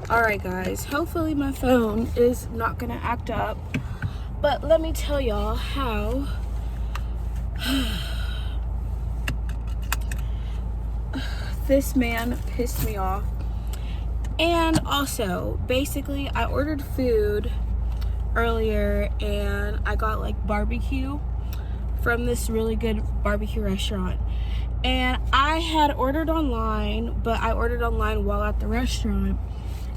Alright guys, hopefully my phone is not gonna act up, but let me tell y'all how this man pissed me off. And also, basically, I ordered food earlier and I got like barbecue from this really good barbecue restaurant. And I had ordered online, but I ordered online while at the restaurant.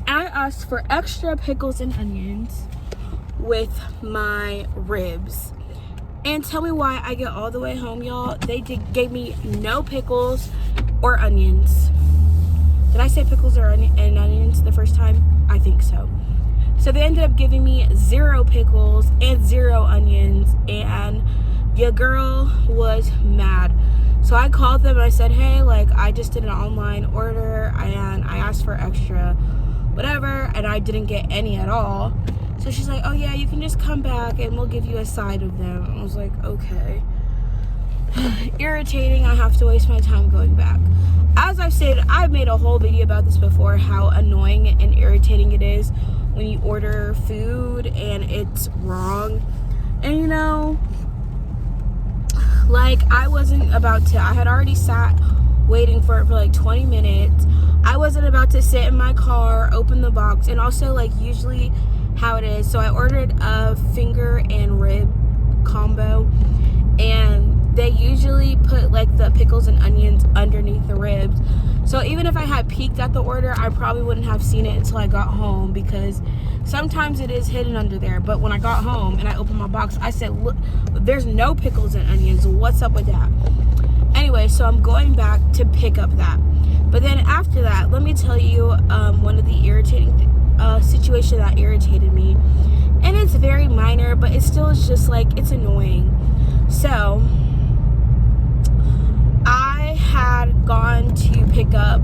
I asked for extra pickles and onions with my ribs. And tell me why I get all the way home, y'all. They gave me no pickles or onions. Did I say pickles or onions the first time? I think so. So they ended up giving me 0 pickles and 0 onions. And your girl was mad. So I called them and I said, hey, like, I just did an online order and I asked for extra whatever, and I didn't get any at all. So she's like, oh yeah, you can just come back and we'll give you a side of them. I was like, okay. Irritating. I have to waste my time going back. As I've said, I've made a whole video about this before, how annoying and irritating it is when you order food and it's wrong. And you know, like, I had already sat waiting for it for like 20 minutes. I wasn't about to sit in my car, open the box, and also, like, usually how it is. So I ordered a finger and rib combo, and they usually put like the pickles and onions underneath the ribs. So even if I had peeked at the order, I probably wouldn't have seen it until I got home, because sometimes it is hidden under there. But when I got home and I opened my box, I said, look, there's no pickles and onions. What's up with that? Anyway, so I'm going back to pick up that. But then after that, let me tell you one of the irritating situation that irritated me. And it's very minor, but it still is just like, it's annoying. So I had gone to pick up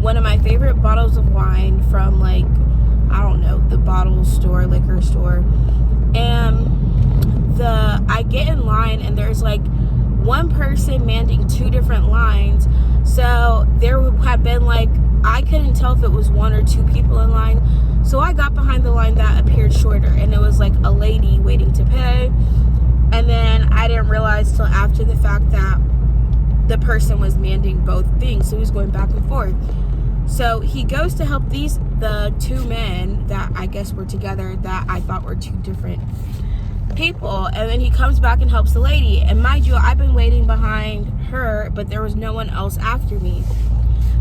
one of my favorite bottles of wine from, like, I don't know, the bottle store, liquor store. And I get in line and there's like one person manning 2 different lines. So there had been like, I couldn't tell if it was 1 or 2 people in line. So I got behind the line that appeared shorter, and it was like a lady waiting to pay. And then I didn't realize till after the fact that the person was manning both things, so he was going back and forth. So he goes to help the 2 men that I guess were together that I thought were 2 different people, and then he comes back and helps the lady. And mind you, I've been waiting behind her, but there was no one else after me.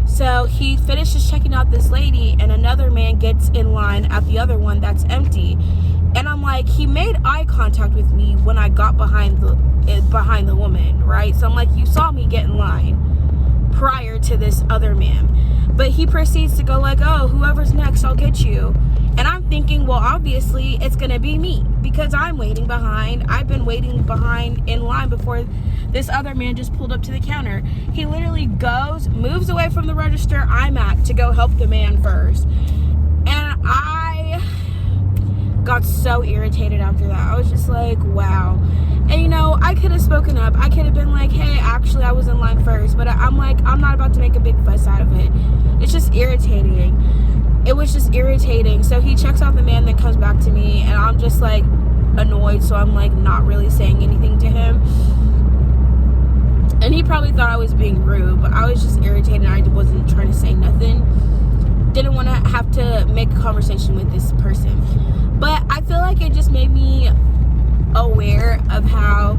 So he finishes checking out this lady, and another man gets in line at the other one that's empty. And I'm like, he made eye contact with me when I got behind the woman, right? So I'm like, you saw me get in line prior to this other man. But he proceeds to go like, oh, whoever's next, I'll get you. And I'm thinking, well, obviously it's gonna be me, because I'm waiting behind. I've been waiting behind in line before this other man just pulled up to the counter. He literally moves away from the register I'm at to go help the man first. And I got so irritated after that. I was just like, wow. And you know, I could have spoken up. I could have been like, hey, actually I was in line first. But I'm like, I'm not about to make a big fuss out of it. It's just irritating. It was just irritating. So he checks out the man, then comes back to me, and I'm just like annoyed. So I'm like not really saying anything to him. And he probably thought I was being rude, but I was just irritated. I wasn't trying to say nothing. Didn't want to have to make a conversation with this person. But I feel like it just made me aware of how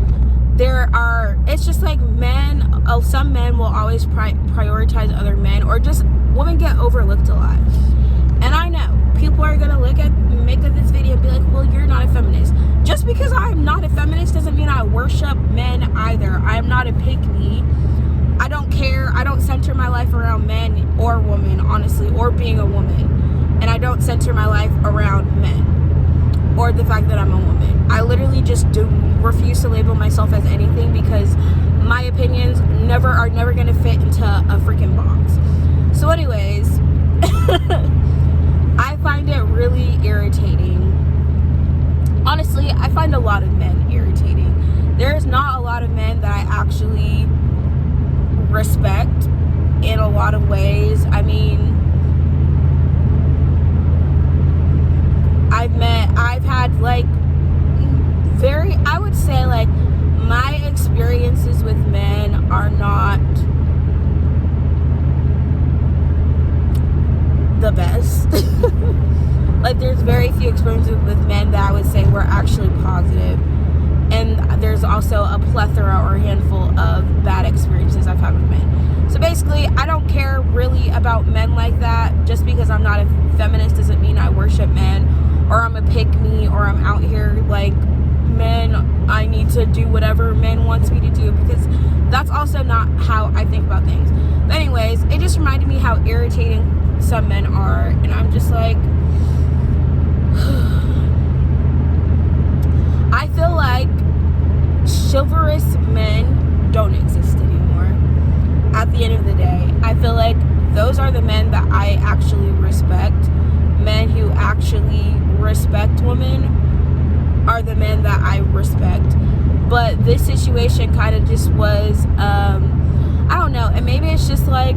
it's just like some men will always prioritize other men, or just women get overlooked a lot. And I know people are gonna make this video and be like, well, you're not a feminist. Just because I'm not a feminist doesn't mean I worship men either. I am not a pick-me. I don't care. I don't center my life around men or women, honestly, or being a woman. And I don't center my life around men or the fact that I'm a woman. I literally just refuse to label myself as anything, because my opinions are never gonna fit into a freaking box. So anyways, I find it really irritating. Honestly, I find a lot of men irritating. There's not a lot of men that I actually respect in a lot of ways. I mean, the best. Like, there's very few experiences with men that I would say were actually positive. And there's also a plethora or handful of bad experiences I've had with men. So basically, I don't care really about men like that. Just because I'm not a feminist doesn't mean I worship men, or I'm a pick-me, or I'm out here like, men, I need to do whatever men wants me to do, because that's also not how I think about things. But anyways, it just reminded me how irritating some men are, and I'm just like, I feel like chivalrous men don't exist anymore. At the end of the day, I feel like those are the men that I actually respect. Men who actually respect women are the men that I respect. But this situation kind of just was, I don't know, and maybe it's just like,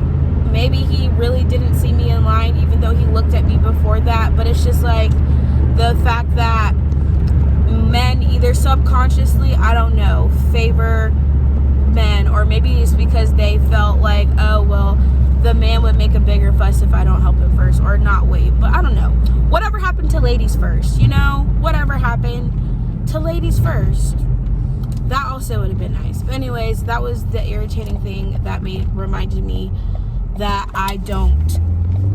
maybe he really didn't see me in line, even though he looked at me before that. But it's just like the fact that men either subconsciously, I don't know, favor men, or maybe it's because they felt like, oh, well, the man would make a bigger fuss if I don't help him first, or not wait. But I don't know. Whatever happened to ladies first, you know? Whatever happened to ladies first. That also would have been nice. But anyways, that was the irritating thing that reminded me that I don't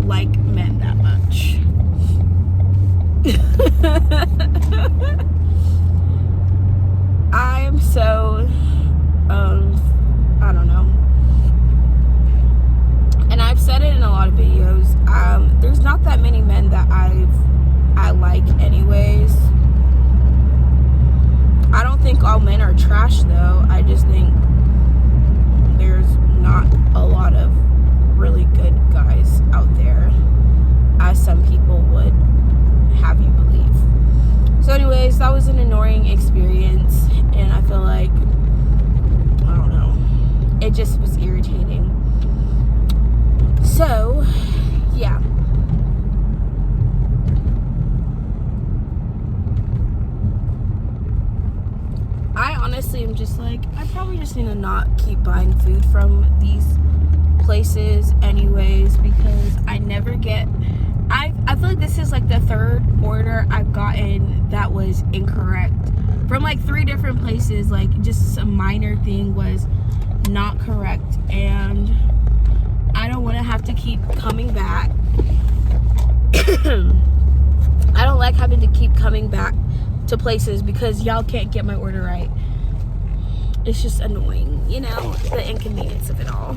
like men that much. I'm so, I don't know. And I've said it in a lot of videos. There's not that many men that I like anyways. I don't think all men are trash though. I just think there's not a lot of really good guys out there, as some people would have you believe. So anyways, that was an annoying experience, and I feel like, I don't know, it just was irritating. So yeah, I honestly am just like, I probably just need to not keep buying food from these places anyways, because I never get, I feel like this is like the third order I've gotten that was incorrect from like 3 different places. Like, just some minor thing was not correct, and I don't want to have to keep coming back. I don't like having to keep coming back to places because y'all can't get my order right. It's just annoying, you know, the inconvenience of it all.